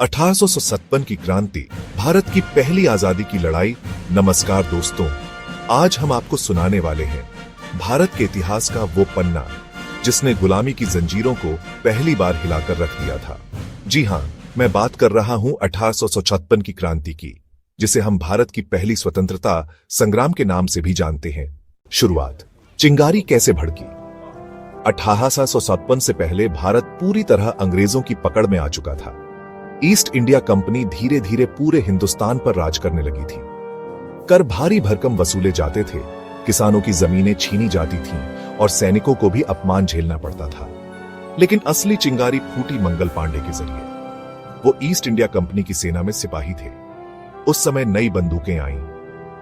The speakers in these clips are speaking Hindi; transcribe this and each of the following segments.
1857 की क्रांति, भारत की पहली आजादी की लड़ाई। नमस्कार दोस्तों, आज हम आपको सुनाने वाले हैं भारत के इतिहास का वो पन्ना जिसने गुलामी की जंजीरों को पहली बार हिलाकर रख दिया था। जी हां, मैं बात कर रहा हूं 1856 की क्रांति की, जिसे हम भारत की पहली स्वतंत्रता संग्राम के नाम से भी जानते हैं। शुरुआत चिंगारी कैसे भड़की। 1857 से पहले भारत पूरी तरह अंग्रेजों की पकड़ में आ चुका था। ईस्ट इंडिया कंपनी धीरे धीरे पूरे हिंदुस्तान पर राज करने लगी थी। कर भारी भरकम वसूले जाते थे, किसानों की जमीनें छीनी जाती थीं और सैनिकों को भी अपमान झेलना पड़ता था। लेकिन असली चिंगारी फूटी मंगल पांडे के जरिए। वो ईस्ट इंडिया कंपनी की सेना में सिपाही थे। उस समय नई बंदूकें आईं,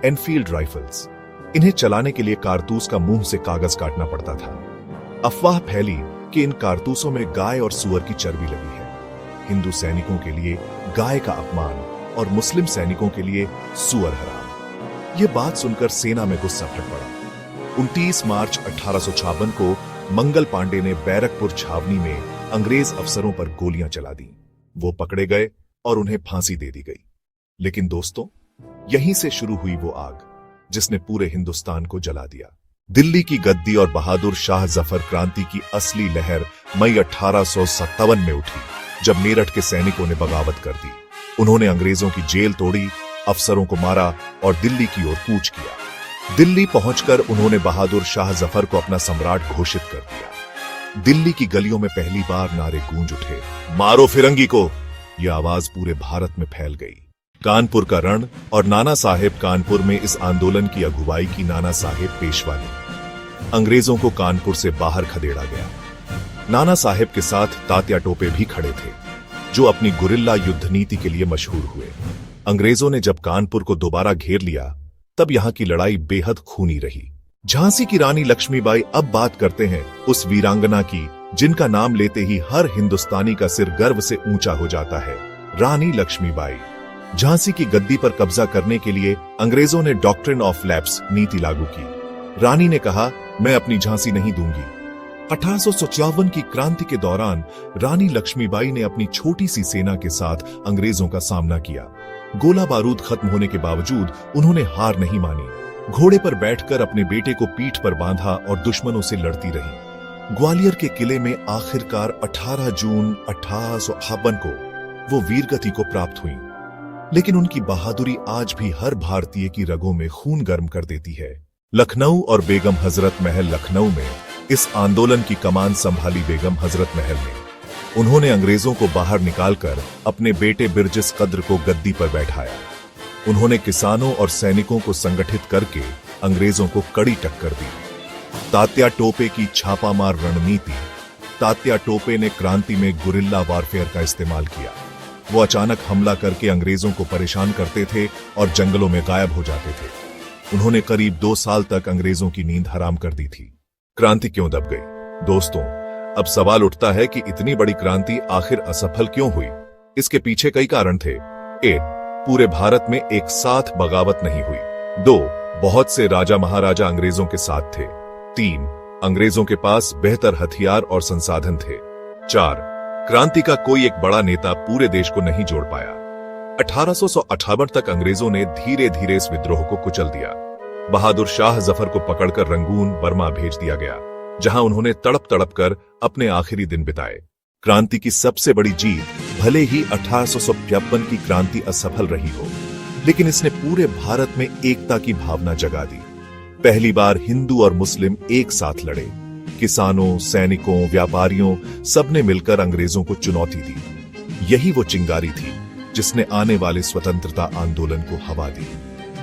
एनफील्ड राइफल्स। इन्हें चलाने के लिए कारतूस का मुंह से कागज काटना पड़ता था। अफवाह फैली कि इन कारतूसों में गाय और सुअर की चर्बी लगी है। हिंदू सैनिकों के लिए गाय का अपमान और मुस्लिम सैनिकों के लिए सुअर हराम। यह बात सुनकर सेना में गुस्सा फट पड़ा। 29 मार्च 1856 को मंगल पांडे ने बैरकपुर छावनी में अंग्रेज अफसरों पर गोलियां चला दी। वो पकड़े गए और उन्हें फांसी दे दी गई। लेकिन दोस्तों, यहीं से शुरू हुई वो आग जिसने पूरे हिंदुस्तान को जला दिया। दिल्ली की गद्दी और बहादुर शाह जफर क्रांति की असली लहर मई 1857 में उठी, जब मेरठ के सैनिकों ने बगावत कर दी। उन्होंने अंग्रेजों की जेल तोड़ी, अफसरों को मारा और दिल्ली की ओर कूच किया। दिल्ली पहुंचकर उन्होंने बहादुर शाह जफर को अपना सम्राट घोषित कर दिया। दिल्ली की गलियों में पहली बार नारे गूंज उठे, मारो फिरंगी को। यह आवाज पूरे भारत में फैल गई। कानपुर का रण और नाना साहेब कानपुर में इस आंदोलन की अगुवाई की नाना साहेब पेशवा ने। अंग्रेजों को कानपुर से बाहर खदेड़ा गया। नाना साहेब के साथ तात्या टोपे भी खड़े थे, जो अपनी गुरिल्ला युद्ध नीति के लिए मशहूर हुए। अंग्रेजों ने जब कानपुर को दोबारा घेर लिया, तब यहां की लड़ाई बेहद खूनी रही। झांसी की रानी लक्ष्मीबाई। अब बात करते हैं उस वीरांगना की जिनका नाम लेते ही हर हिंदुस्तानी का सिर गर्व से ऊंचा हो जाता है, रानी लक्ष्मीबाई। झांसी की गद्दी पर कब्जा करने के लिए अंग्रेजों ने डॉक्ट्रिन ऑफ लैप्स नीति लागू की। रानी ने कहा, मैं अपनी झांसी नहीं दूंगी। 1857 की क्रांति के दौरान रानी लक्ष्मीबाई ने अपनी छोटी सी सेना के साथ अंग्रेजों का सामना किया। गोला बारूद खत्म होने के बावजूद उन्होंने हार नहीं मानी। घोड़े पर बैठकर अपने बेटे को पीठ पर बांधा और दुश्मनों से लड़ती रही। ग्वालियर के किले में आखिरकार 18 जून 1858 को वो वीरगति को प्राप्त हुई। लेकिन उनकी बहादुरी आज भी हर भारतीय की रगों में खून गर्म कर देती है। लखनऊ और बेगम हजरत महल। लखनऊ में इस आंदोलन की कमान संभाली बेगम हजरत महल ने। उन्होंने अंग्रेजों को बाहर निकालकर अपने बेटे बिरजिस कद्र को गद्दी पर बैठाया। उन्होंने किसानों और सैनिकों को संगठित करके अंग्रेजों को कड़ी टक्कर दी। तात्या टोपे की छापामार रणनीति। तात्या टोपे ने क्रांति में गुरिल्ला वारफेयर का इस्तेमाल किया। वो अचानक हमला करके अंग्रेजों को परेशान करते थे और जंगलों में गायब हो जाते थे। उन्होंने करीब 2 साल तक अंग्रेजों की नींद हराम कर दी थी। क्रांति क्यों दब गई? दोस्तों, अब सवाल उठता है कि इतनी बड़ी क्रांति आखिर असफल क्यों हुई? इसके पीछे कई कारण थे। 1. पूरे भारत में एक साथ बगावत नहीं हुई। 2. बहुत से राजा महाराजा अंग्रेजों के साथ थे। 3. अंग्रेजों के पास बेहतर हथियार और संसाधन थे। 4. क्रांति का कोई एक बड़ा नेता पूरे देश को नहीं जोड़ पाया। 1858 तक अंग्रेजों ने धीरे धीरे इस विद्रोह को कुचल दिया। बहादुर शाह जफर को पकड़कर रंगून बर्मा भेज दिया गया, जहां उन्होंने तड़प तड़प कर अपने आखिरी दिन बिताए। क्रांति की सबसे बड़ी जीत भले ही 1856 की क्रांति असफल रही हो, लेकिन इसने पूरे भारत में एकता की भावना जगा दी। पहली बार हिंदू और मुस्लिम एक साथ लड़े। किसानों, सैनिकों, व्यापारियों सबने मिलकर अंग्रेजों को चुनौती दी। यही वो चिंगारी थी जिसने आने वाले स्वतंत्रता आंदोलन को हवा दी।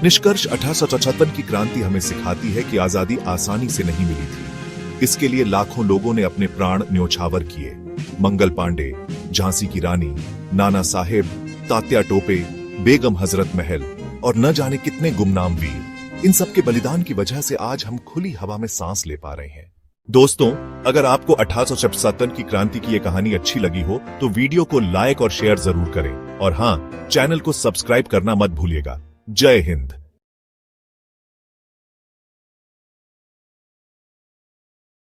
निष्कर्ष, 1857 की क्रांति हमें सिखाती है कि आजादी आसानी से नहीं मिली थी। इसके लिए लाखों लोगों ने अपने प्राण न्योछावर किए। मंगल पांडे, झांसी की रानी, नाना साहेब, तात्या टोपे, बेगम हजरत महल और न जाने कितने गुमनाम वीर। इन सबके बलिदान की वजह से आज हम खुली हवा में सांस ले पा रहे हैं। दोस्तों, अगर आपको 1857 की क्रांति की ये कहानी अच्छी लगी हो तो वीडियो को लाइक और शेयर जरूर करें। और हाँ, चैनल को सब्सक्राइब करना मत भूलिएगा। जय हिंद।